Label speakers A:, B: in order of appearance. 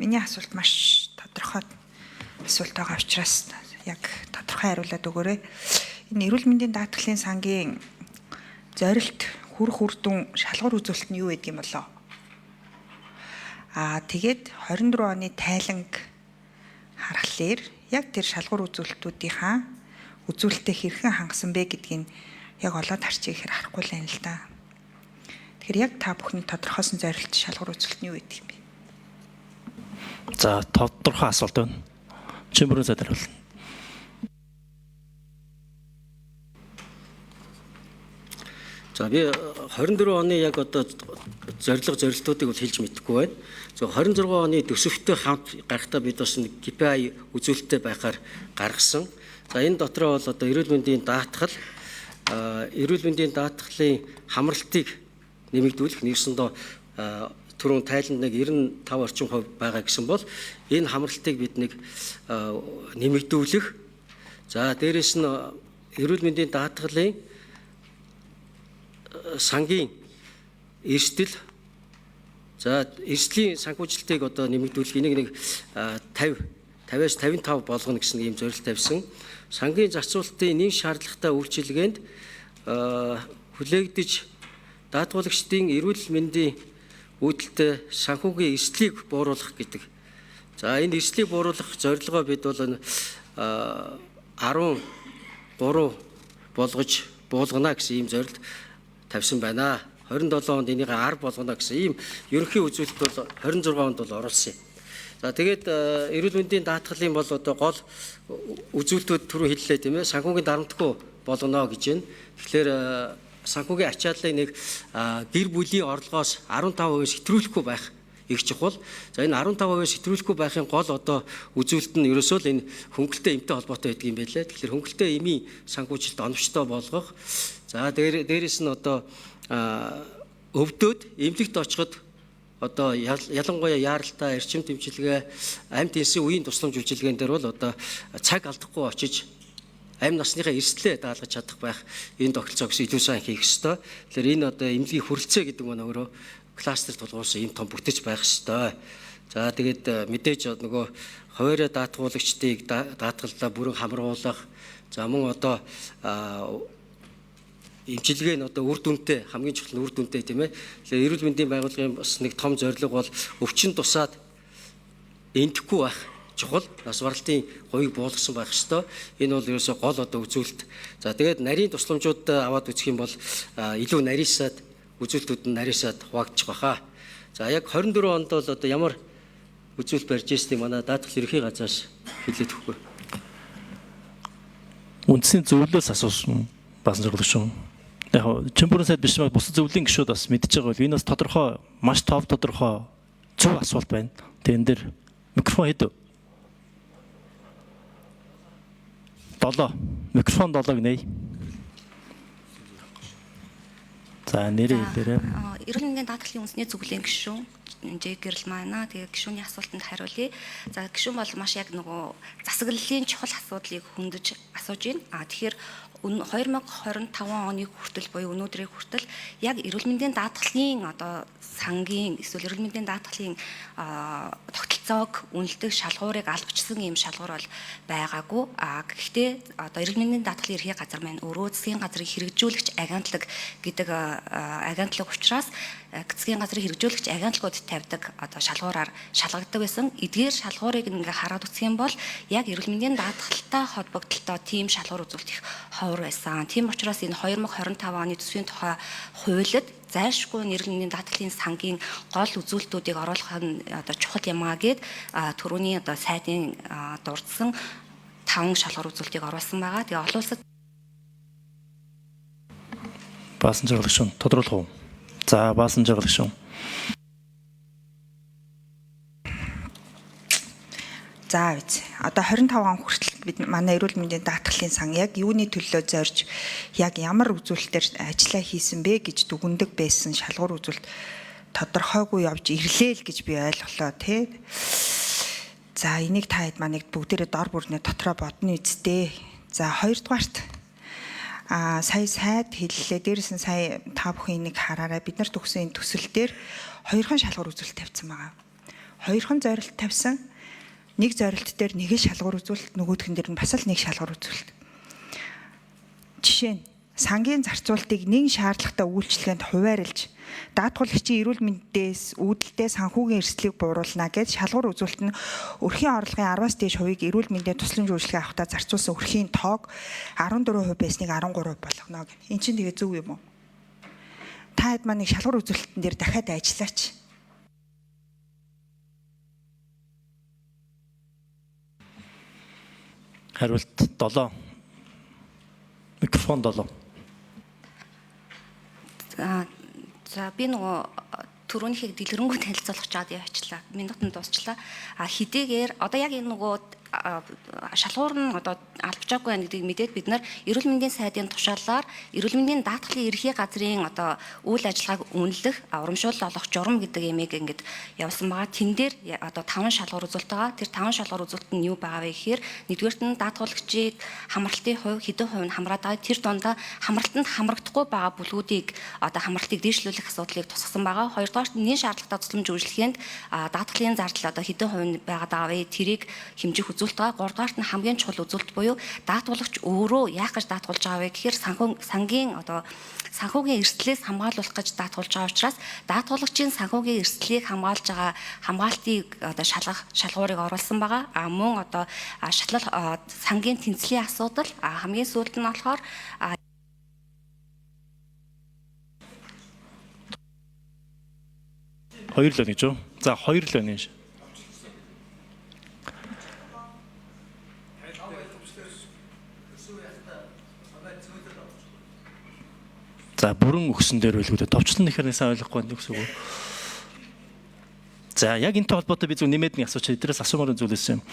A: Миний асуулт маш тодорхой асуулт байгаа учраас яг тодорхой хариулаад өгөөрэй. Энэ эрүүл мэндийн даатгалын сангийн зорилт хүрх үр дүн шалгуур үзүүлэлт нь юу гэдэг юм болоо? Тэгээд 24 оны тайланг харахаар яг тэр шалгуур үзүүлэлтүүдийнхаа үзүүлэлтэд хэрхэн хангасан бэ гэдгийг яг олоод харчих ихээр харахгүй л байна л да. Тэгэхээр яг та бүхний тодорхойсон зорилт шалгуур үзүүлэлт нь юу гэдэг юм бэ?
B: За тодорхой асуулт байна. Чимбэрэн сайд хариулна.
C: За би 24 оны яг одоо зорилтуудыг бол хэлж мэдэхгүй байна. За 26 оны төсөвтэй хамт гарахтаа бид бас нэг KPI үзүүлэлттэй байхаар гаргасан. За энэ дотроо бол одоо эрүүл мэндийн даатгал, эрүүл мэндийн даатгалын хамралтыг нэмэгдүүлэх нэрсэндөө түрүүн тайланд нэг 95 орчим хувь байгаа гэсэн бол энэ хамралтыг бид нэг нэмэгдүүлэх. За дээрэс нь эрүүл мэндийн даатгалын сангийн эрсдэл, за эрсдлийн санхүүжилтийг одоо нэмэгдүүлэх энийг 50-аас 55 болгоно гэсэн ийм зорилт тавьсан. Сангийн зарцуулалтын нийт шаардлагатай үйлчилгээнд хүлээгдэж даатгуулагчдын эрүүл мэндийн үүдэлтэй санхүүгийн эрсдлийг бууруулах гэдэг. За энэ эрсдлийг бууруулах зорилгоо бид бол 13 болгож буулгана гэсэн ийм зорилт тавьсан байна. 27 онд энийг 10 болгоно гэсэн ийм ерөнхий үзүүлэлт бол 26 онд бол оруулсан юм. За тэгээд эрүүл мэндийн даатгалын бол одоо гол үзүүлэлтүүд түрүү хэллээ тийм ээ. Санхүүгийн дарамтгүй болгоно гэж байна. Тэгэхээр санхүүгийн ачааллыг нэг гэр бүлийн орлогоос 15% сэтрүүлэхгүй байх их чухал. За энэ 15% сэтрүүлэхгүй байхын гол одоо үзүүлэлт нь ерөөсөө л энэ хөнгөлтэй эмтэй холбоотой байдаг юм байлээ. Тэгэхээр хөнгөлтэй эмийн санхүүжилт оновчтой болгох. За дээрээс нь одоо өвдөд эмнэлэгт очиход одоо ялангуяа яаралтай эрчим тэмчилгээ, амьд энсийн үеийн тусламж үйлчилгээн дээр бол одоо цаг алдахгүй очиж амь насныхаа эрсдлээ даалгаж чадах байх энэ тогтолцоогоос илүү сайн хийх ёстой. Тэгэхээр энэ одоо эмнэлгийн хүрэлцээ гэдэг нь өөрөө кластер тулгуурсан ийм том бүтэц байх ёстой. За тэгээд мэдээж нөгөө хуваарь даатгуулагчдыг даатгалдаа бүрэн хамруулах, за мөн одоо эмчилгээ нь одоо үр дүнтэй, хамгийн чухал нь үр дүнтэй тийм ээ. Тэгэхээр эрүүл мэндийн байгууллагын бас нэг том зорилго бол өвчин тусаад эндэхгүй байх чухал, нас баралтын хувийг буулгасан байх ёстой. Энэ бол ерөөсөө гол одоо үзүүлэлт. За тэгээд нарийн тусламжууд аваад үзэх юм бол илүү нарийсаад үзүүлэлтүүд нь нарийсаад хуваагдчих баха. За яг 24 онд бол одоо ямар үзүүлэлт барьж ирснийг манай даатгал ерөнхий газраас хэлээд өгөхгүй.
B: Үндсийн зөвлөлөөс асуусан баасан зөвлөж шүү. Яг чимбэрэн сайд биш mag бус зөвлөлийн гишүүд бас мэдж байгаа бол энэ бас тодорхой, маш тов тодорхой зөв асуулт байна. Тэгэн дээр микрофон хэд вэ? 7. Микрофон 7-г нэй. За нэрээ хэлээрэй.
D: Эрүүл мэндийн даатгалын үндэсний зөвлөлийн гишүүн Гэрэл маань тэгээ гишүүний асуултанд хариулъя. За гишүүн бол маш яг нөгөө засаглалын чухал асуудлыг хөндөж асууж байна. Тэгэхээр 2025 оны хүртэл буюу өнөөдрийн хүртэл яг эрүүл мэндийн даатгалын одоо сангийн эсвэл эрүүл мэндийн даатгалын тогтолцоог үнэлдэг шалгуурыг албачсан ийм шалгуур бол байгаагүй. Гэхдээ одоо эрүүл мэндийн даатгалын ерхий газар маань өөрөө засгийн газрыг хэрэгжүүлэгч агентлаг гэдэг агентлаг учраас засгийн газрыг хэрэгжүүлэгч агентлагууд тавьдаг одоо шалгуураар шалгагддаг байсан. Эдгээр шалгуурыг ингээ хараад үзэх юм бол яг эрүүл мэндийн даатгалтай холбогдлолтой тийм шалгуур үзүүлэлт их ховор байсан. Тийм учраас энэ 2025 оны төсвийн тухай хуулиуд зайлшгүй эрүүл мэндийн даатгалын сангийн гол үзүүлэлтүүдийг оруулах нь одоо чухал юмаа гэд түрүүний одоо сайдын дурдсан 5 шалгуур үзүүлэлтийг оруулсан байгаа. Тэгээ олон улсад
B: баасан зорилго шүү. Тодруулах уу? За баасан зорилго шүү.
A: За үз. Одоо 25 он хүртэл бид манай эрүүл мэндийн даатгалын сан яг юуны төлөө зорж яг ямар үзүүлэлтээр ажиллаа хийсэн бэ гэж дүгндэг байсан шалгуур үзүүлэлт тодорхойгүй явж ирлээ л гэж би ойлголоо тий. За энийг та хэд манайг бүгдээрээ дор бүрнээ дотроо бодно үсттэй. За хоёрдугаарт сая сайд хэллээ. Дээрээс нь сая та бүхэн энийг хараарай. Бид нарт өгсөн энэ төсөл дээр 2хан шалгуур үзүүлэлт тавьсан байгаа. хоёрхан зорилт тавьсан. Нэг зорилт дээр нэг л шалгуур үзүүлэлт, нөгөөх нь дээр нь бас л нэг шалгуур үзүүлэлт. Жишээ нь сангийн зарцуулалтыг нэг шаардлагатай үйлчлэгэнд хуваарлж даатгуулагчийн эрүүл мэндээс үүдэлтэй санхүүгийн эрсдлийг бууруулна гэж шалгуур үзүүлэлт нь өрхийн орлогын 10-аас дээш хувийг эрүүл мэндийн тусламж үйлчилгээ авахдаа зарцуулсан өрхийн тоог 14% байсныг 13% болгоно гэх. Энд чинь тэгээ зөв юм уу? Та хэд маань нэг шалгуур үзүүлэлтэн дээр дахиад ажиллаач.
B: Хариулт 7. Микрофон 7.
D: За би нөгөө түрүүнийхийг дэлгэрэнгүй танилцуулах гэж чад явчлаа. Минут нь дуусчлаа. Хэдийгээр одоо яг энэ нөгөө шалгуур нь одоо албажаагүй байна гэдгийг мэдээд бид нар эрүүл мэндийн сайдын тушаалаар эрүүл мэндийн даатгалын ерхий газрын одоо үйл ажиллагааг үнэлэх урамшуул олох журам гэдэг ямиг ингээд явуулсан байгаа. Тэн дээр одоо 5 шалгуур үзүүлэлт байгаа. Тэр 5 шалгуур үзүүлэлт нь юу байгаа вэ гэхээр нэгдүгээрт нь даатгуулагчийг хамралтын хувь хэдэн хувь нь хамраад байгаа. Тэр дундаа хамралтанд хамрагдахгүй байгаа бүлгүүдийг одоо хамралтыг дээшлүүлэх асуудлыг тусгасан байгаа. Хоёрдугаарт нь нэн шаардлагатай тусламж үйлчлэгэнд даатгалын зардал одоо хэдэн хувь нь байгаад байгаа вэ? Тэрийг хэмжих үзүүлэлт байгаа. Гуравдугаарт нь хамгийн чухал үзүүлэлт буюу даатгуулагч өөрөө яах гэж даатгуулж байгаа вэ гэхээр сангийн одоо санхүүгийн эрсдлээс хамгаалуулах гэж даатгуулж байгаа учраас даатгуулагчийн санхүүгийн эрсдлийг хамгаалж байгаа хамгаалтыг одоо шалгах шалгуурыг оруулсан байгаа. Мөн одоо шатлал сангийн тэнцлийн асуудал хамгийн сүүлд нь болохоор
B: Хоёр л байна гэж үү? За 2 л байна ш. За бүрэн өгсөн дээр байлгүй дээ. Товчлон нэхэр сайн ойлгохгүй байх гэсэн үг. За яг энэтэй холбоотой би зөв нэмээд нэг асууч. Эдрээс асуумаар зүйлсэн юм.